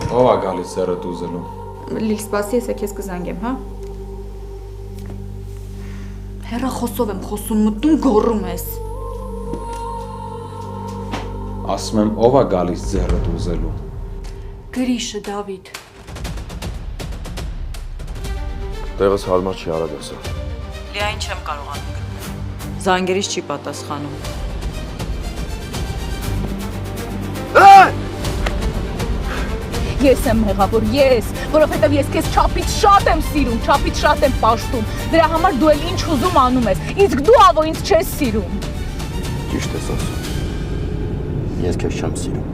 Ով է գալիս ձեռդ ուզելու։ Լիլ, սպասի, ես քեզ կզանգեմ, հա։ Հեռախոսով եմ խոսում, մտնում գոռում ես։ Ասում եմ, ով է գալիս ձեռդ ուզելու։ Գրիշը, Դավիթ։ Տեղս հարմար չի, արագ ասա։ Լիային չեմ կարողանում գտնել։ Զանգերից չի պատասխանում։ Ես եմ մեղավոր, ես, որովհետև ես քեզ չափից շատ եմ սիրում, չափից շատ եմ պաշտում։ Դրա համար դու էլ ինչ ուզում անում ես, իսկ դու ավո ինձ չես սիրում։ Ճիշտ ես ասում։ Ես քեզ չեմ սիրում։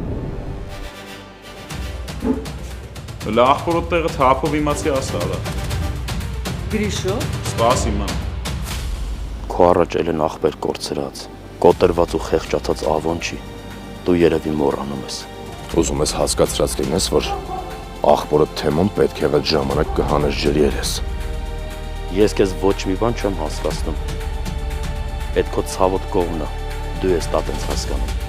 Լա ախորոտ տեղը թափով իմացի ասա արա։ Գրիշո։ Սպասի ման։ Քո առաջ ելեն ախպեր կորցրած, կոտրված ու խեղճացած ավոն չի։ Դու երևի մոռանում ես։ Ուզում ես հասկացրած լինես, որ ախպորը թեմոն պետք է այդ ժամանակ կհանես ջրերես։ Ես քեզ ոչ մի բան չեմ հասկացնում։ Այդ քո ցավոտ կողմն է, դու ես դա տենց հասկանում։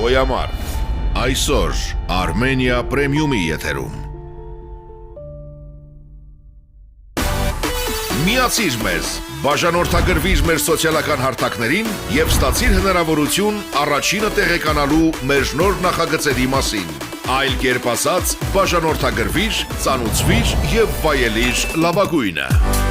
Գոյամար, այսօր Արմենիա պրեմիումի եթերում։ Միացիր մեզ, բաժանորդագրվիր մեր սոցիալական հարթակներին և ստացիր հնարավորություն առաջինը տեղեկանալու մեր նոր նախագծերի մասին։ Այլ կերպ ասած, բաժանորդագրվիր, ծանուցվիր և վայելիր լավագույնը։